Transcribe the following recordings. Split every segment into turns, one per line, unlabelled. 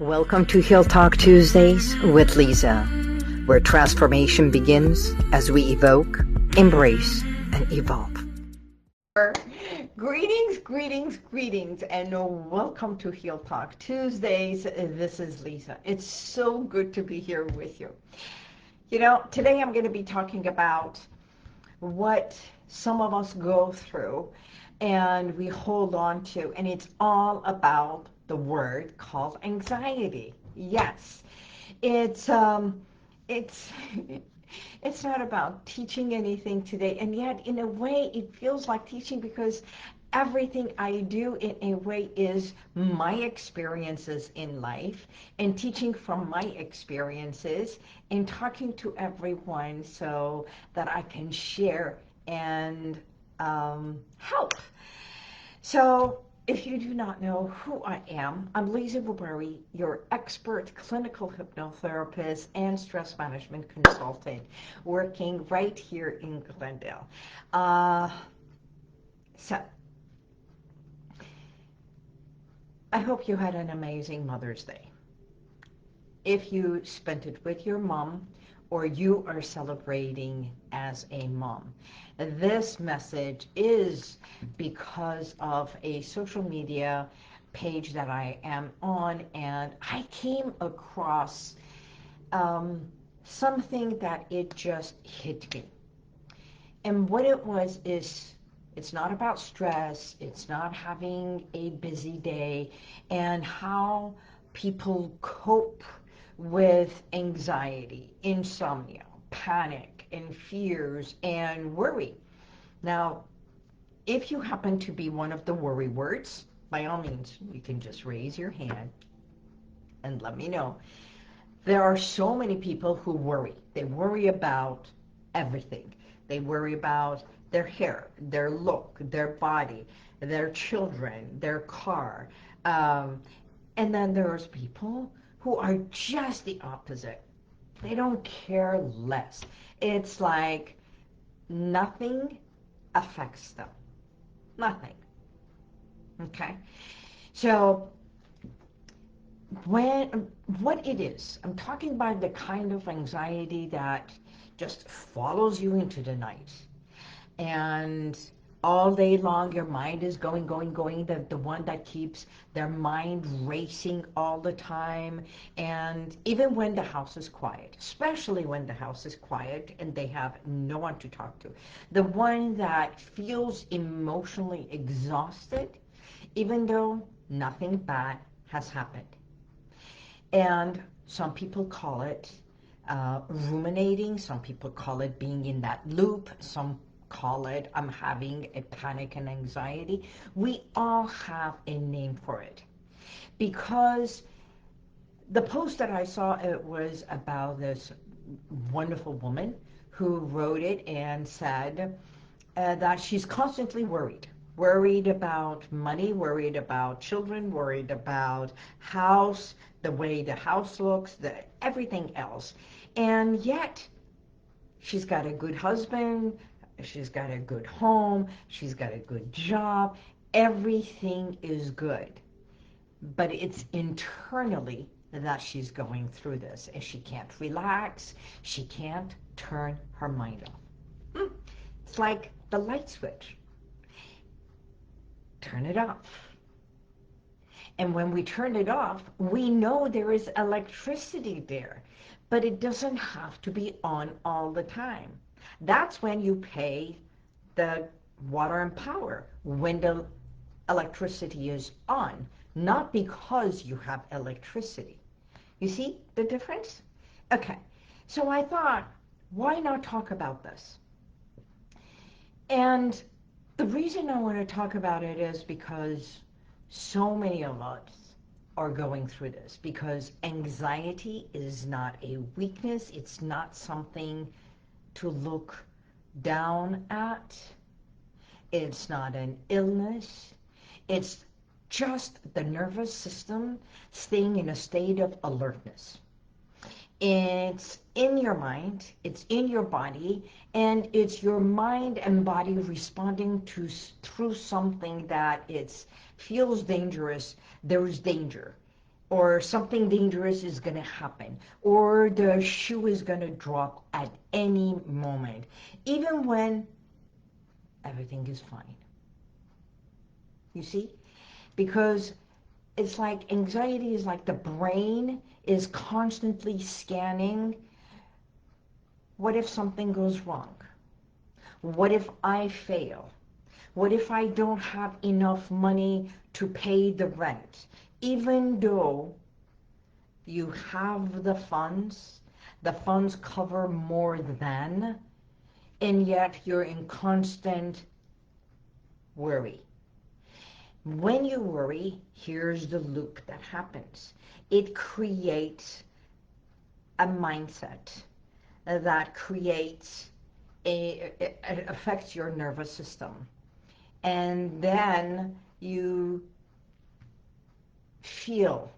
Welcome to HealTalk Tuesdays with Liza, where transformation begins as we evoke, embrace, and evolve.
Greetings, and welcome to HealTalk Tuesdays. This is Liza. It's so good to be here with you. You know, today I'm going to be talking about what some of us go through and we hold on to, and it's all about the word called anxiety. Yes, it's it's it's not about teaching anything today, and yet in a way it feels like teaching, because everything I do in a way is my experiences in life and teaching from my experiences and talking to everyone so that I can share and help. So if you do not know who I am, I'm Liza Boubari, your expert clinical hypnotherapist and stress management consultant, working right here in Glendale. So I hope you had an amazing Mother's Day. If you spent it with your mom, or you are celebrating as a mom. This message is because of a social media page that I am on, and I came across something that it just hit me. And what it was is, it's not about stress, it's not having a busy day, and how people cope with anxiety, insomnia, panic, and fears, and worry. Now, if you happen to be one of the worry words, by all means, you can just raise your hand and let me know. There are so many people who worry. They worry about everything. They worry about their hair, their look, their body, their children, their car. And then there's people who are just the opposite. They don't care less. It's like nothing affects them. Nothing. Okay? So what it is, I'm talking about the kind of anxiety that just follows you into the night. And all day long your mind is going, the one that keeps their mind racing all the time. And even when the house is quiet, especially when the house is quiet and they have no one to talk to, the one that feels emotionally exhausted even though nothing bad has happened. And some people call it ruminating, some people call it being in that loop, some call it I'm having a panic and anxiety. We all have a name for it, because the post that I saw, it was about this wonderful woman who wrote it and said that she's constantly worried about money, worried about children, worried about house, the way the house looks, everything else. And yet she's got a good husband, she's got a good home, she's got a good job, everything is good. But it's internally that she's going through this, and she can't relax, she can't turn her mind off. It's like the light switch. Turn it off. And when we turn it off, we know there is electricity there, but it doesn't have to be on all the time. That's when you pay the water and power, when the electricity is on, not because you have electricity. You see the difference? Okay, so I thought, why not talk about this? And the reason I want to talk about it is because so many of us are going through this, because anxiety is not a weakness, it's not something to look down at, it's not an illness, it's just the nervous system staying in a state of alertness. It's in your mind, it's in your body, and it's your mind and body responding to through something that feels dangerous. There is danger, or something dangerous is going to happen, or the shoe is going to drop at any moment, even when everything is fine. You see? Because it's like anxiety is like the brain is constantly scanning. What if something goes wrong? What if I fail? What if I don't have enough money to pay the rent? Even though you have the funds cover more than, and yet you're in constant worry. When you worry, here's the loop that happens. It creates a mindset that creates it affects your nervous system. And then you feel.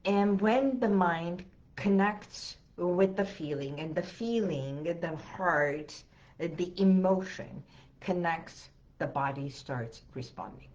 And when the mind connects with the feeling, and the feeling, the heart, the emotion connects, the body starts responding.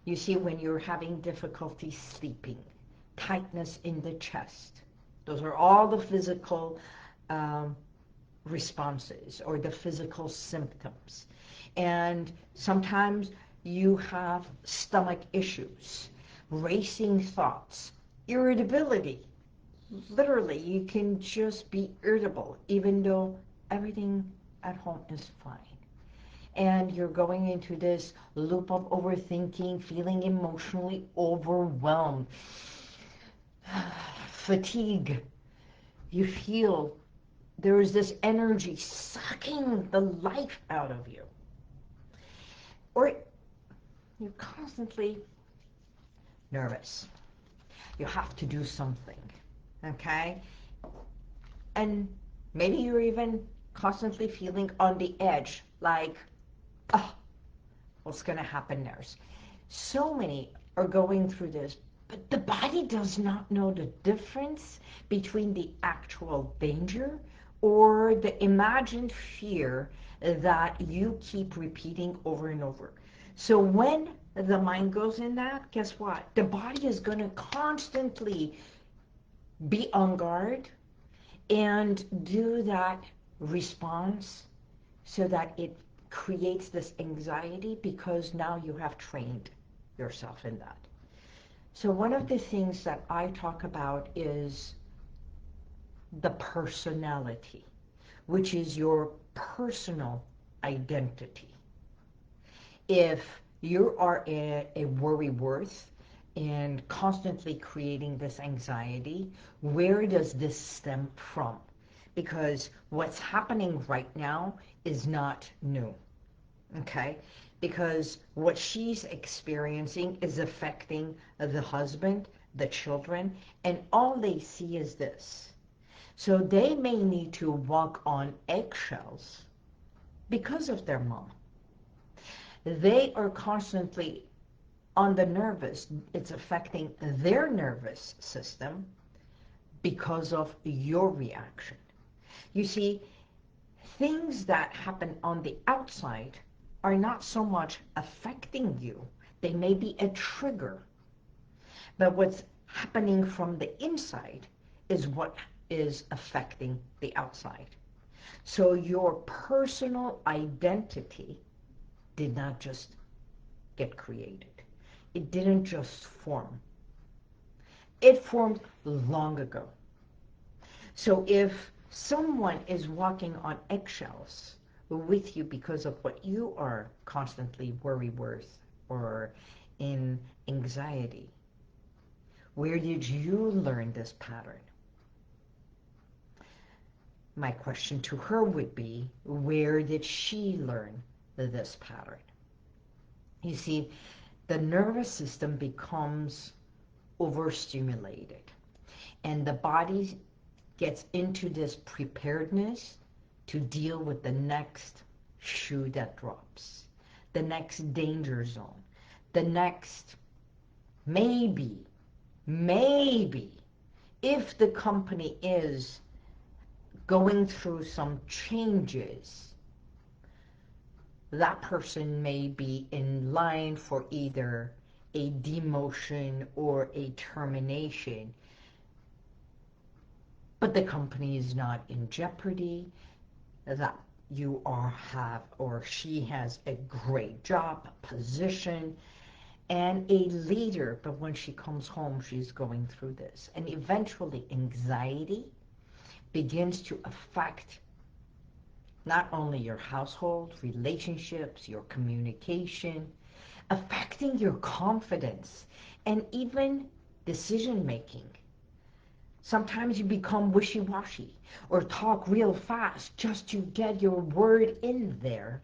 You see, when you're having difficulty sleeping, tightness in the chest, those are all the physical responses or the physical symptoms. And sometimes you have stomach issues, racing thoughts, irritability. Literally, you can just be irritable even though everything at home is fine. And you're going into this loop of overthinking, feeling emotionally overwhelmed, fatigue. You feel there is this energy sucking the life out of you. Or you're constantly nervous. You have to do something, okay? And maybe you're even constantly feeling on the edge, like, oh, what's going to happen next? So many are going through this, but the body does not know the difference between the actual danger or the imagined fear that you keep repeating over and over. So when the mind goes in that, guess what? The body is going to constantly be on guard and do that response so that it creates this anxiety, because now you have trained yourself in that. So one of the things that I talk about is the personality, which is your personal identity. If you are a worrywart and constantly creating this anxiety, where does this stem from? Because what's happening right now is not new, okay? Because what she's experiencing is affecting the husband, the children, and all they see is this. So they may need to walk on eggshells because of their mom. They are constantly on the nervous. It's affecting their nervous system because of your reaction. You see, things that happen on the outside are not so much affecting you. They may be a trigger. But what's happening from the inside is what is affecting the outside. So your personal identity did not just get created. It didn't just form. It formed long ago. So if someone is walking on eggshells with you because of what you are constantly worried with or in anxiety, where did you learn this pattern? My question to her would be, where did she learn this pattern? You see, the nervous system becomes overstimulated, and the body gets into this preparedness to deal with the next shoe that drops, the next danger zone, the next maybe, if the company is going through some changes, that person may be in line for either a demotion or a termination, but the company is not in jeopardy, that you have or she has a great job, position, and a leader, but when she comes home, she's going through this. And eventually, anxiety begins to affect not only your household, relationships, your communication, affecting your confidence, and even decision-making. Sometimes you become wishy-washy or talk real fast just to get your word in there,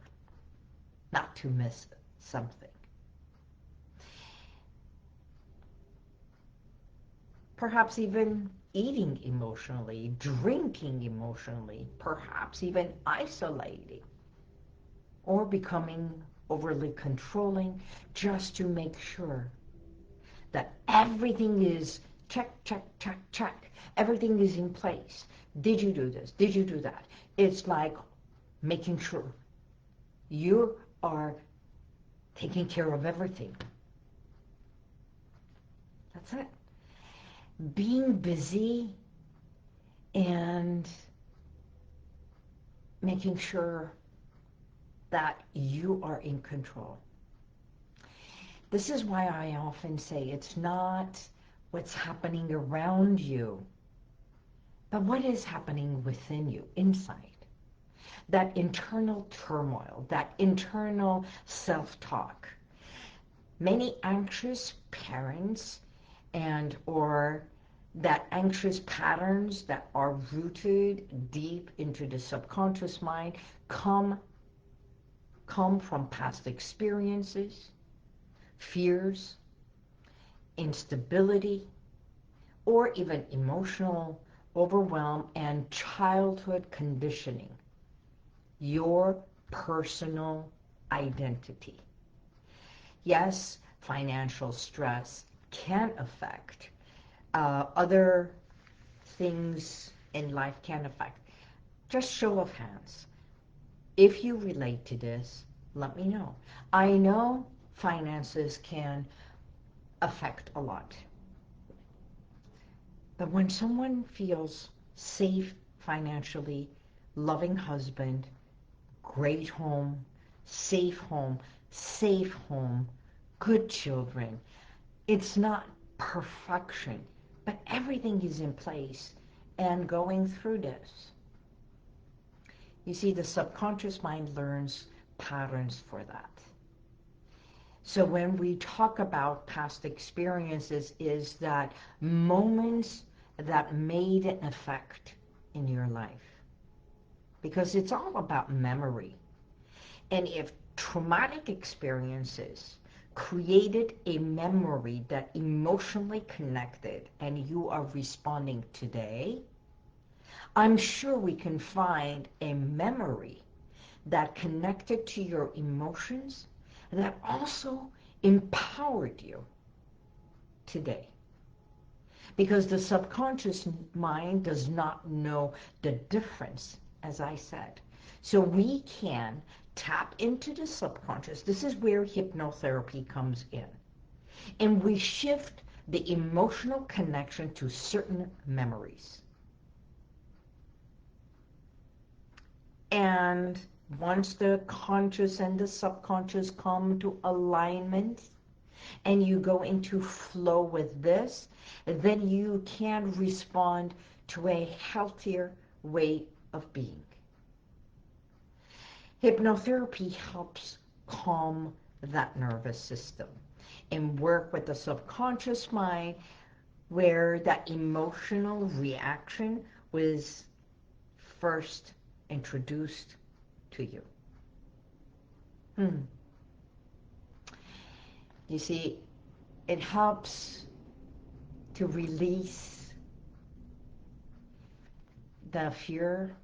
not to miss something. Perhaps even eating emotionally, drinking emotionally, perhaps even isolating, or becoming overly controlling just to make sure that everything is check, check, check, check. Everything is in place. Did you do this? Did you do that? It's like making sure you are taking care of everything. That's it. Being busy and making sure that you are in control. This is why I often say it's not what's happening around you, but what is happening within you, inside. That internal turmoil, that internal self-talk. Many anxious parents and or that anxious patterns that are rooted deep into the subconscious mind come from past experiences, fears, instability, or even emotional overwhelm and childhood conditioning, your personal identity. Yes, financial stress can affect other things in life can affect. Just show of hands. If you relate to this, let me know. I know finances can affect a lot. But when someone feels safe financially, loving husband, great home, safe home, safe home, good children, it's not perfection, but everything is in place and going through this. You see, the subconscious mind learns patterns for that. So when we talk about past experiences, is that moments that made an effect in your life. Because it's all about memory. And if traumatic experiences created a memory that emotionally connected and you are responding today, I'm sure we can find a memory that connected to your emotions that also empowered you today. Because the subconscious mind does not know the difference, as I said. So we can tap into the subconscious. This is where hypnotherapy comes in. And we shift the emotional connection to certain memories. And once the conscious and the subconscious come to alignment and you go into flow with this, then you can respond to a healthier way of being. Hypnotherapy helps calm that nervous system and work with the subconscious mind where that emotional reaction was first introduced to you. You see, it helps to release the fear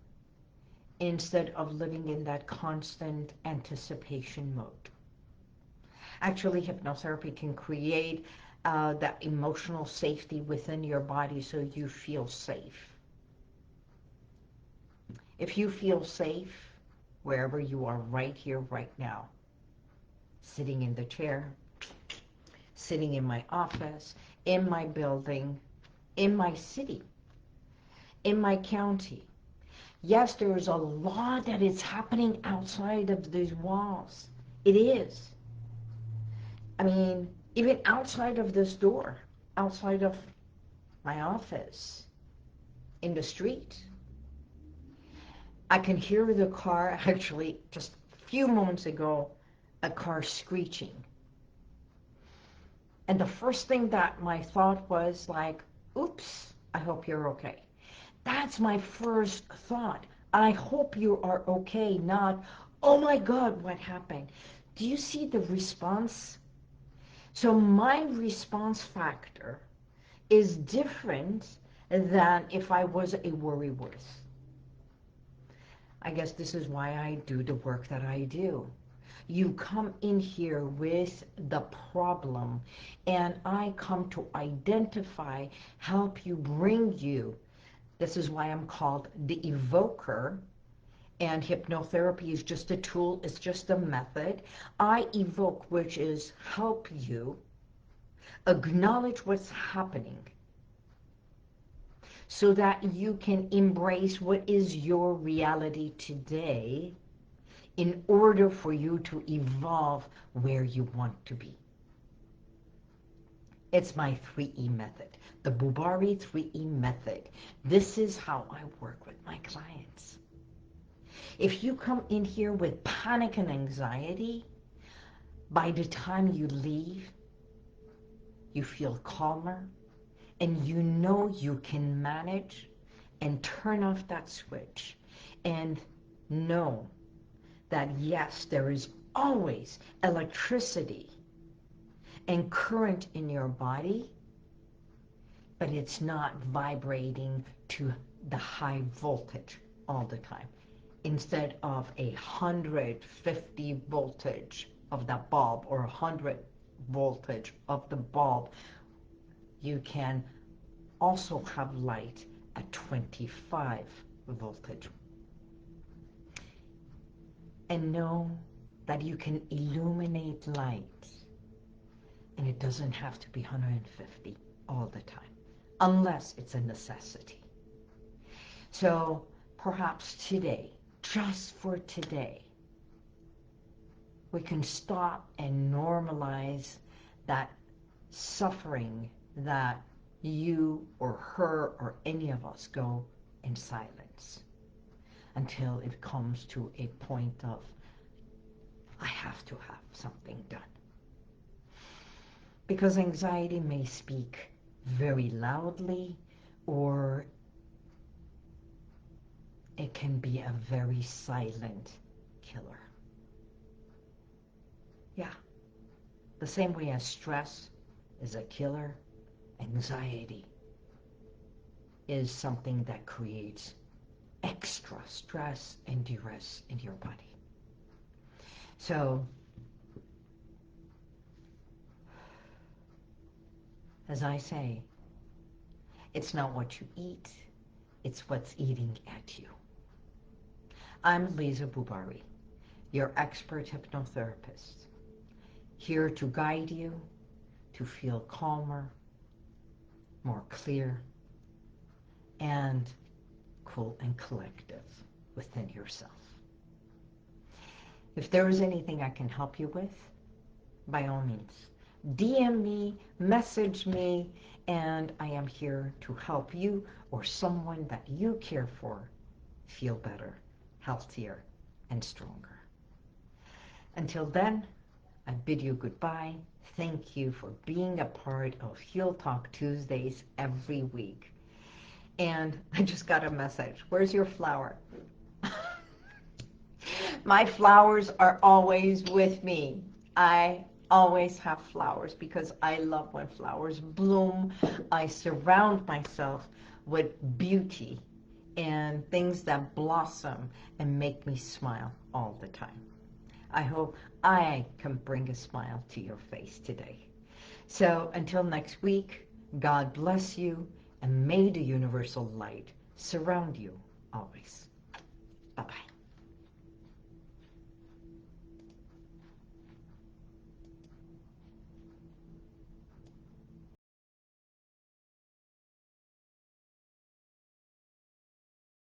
instead of living in that constant anticipation mode. Actually, hypnotherapy can create that emotional safety within your body so you feel safe. If you feel safe wherever you are right here, right now, sitting in the chair, sitting in my office, in my building, in my city, in my county. Yes, there is a lot that is happening outside of these walls. It is. I mean, even outside of this door, outside of my office, in the street, I can hear the car, actually, just a few moments ago, a car screeching. And the first thing that my thought was like, oops, I hope you're okay. That's my first thought. I hope you are okay, not, oh my God, what happened? Do you see the response? So my response factor is different than if I was a worrywart. I guess this is why I do the work that I do. You come in here with the problem, and I come to identify, help you, bring you. This is why I'm called the evoker, and hypnotherapy is just a tool, it's just a method. I evoke, which is help you acknowledge what's happening so that you can embrace what is your reality today in order for you to evolve where you want to be. It's my 3E method, the Boubari 3E method. This is how I work with my clients. If you come in here with panic and anxiety, by the time you leave, you feel calmer, and you know you can manage and turn off that switch and know that yes, there is always electricity and current in your body, but it's not vibrating to the high voltage all the time. Instead of 150 voltage of that bulb or 100 voltage of the bulb, you can also have light at 25 voltage. And know that you can illuminate light, and it doesn't have to be 150 all the time, unless it's a necessity. So perhaps today, just for today, we can stop and normalize that suffering that you or her or any of us go in silence until it comes to a point of, I have to have something done. Because anxiety may speak very loudly, or it can be a very silent killer. Yeah. The same way as stress is a killer, anxiety is something that creates extra stress and duress in your body. So, as I say, it's not what you eat, it's what's eating at you. I'm Liza Boubari, your expert hypnotherapist, here to guide you to feel calmer, more clear, and cool and collective within yourself. If there is anything I can help you with, by all means, DM me, message me, and I am here to help you or someone that you care for feel better, healthier, and stronger. Until then, I bid you goodbye. Thank you for being a part of HealTalk Tuesdays every week. And I just got a message. Where's your flower? My flowers are always with me. I always have flowers because I love when flowers bloom. I surround myself with beauty and things that blossom and make me smile all the time. I hope I can bring a smile to your face today. So until next week, God bless you, and may the universal light surround you always. Bye-bye.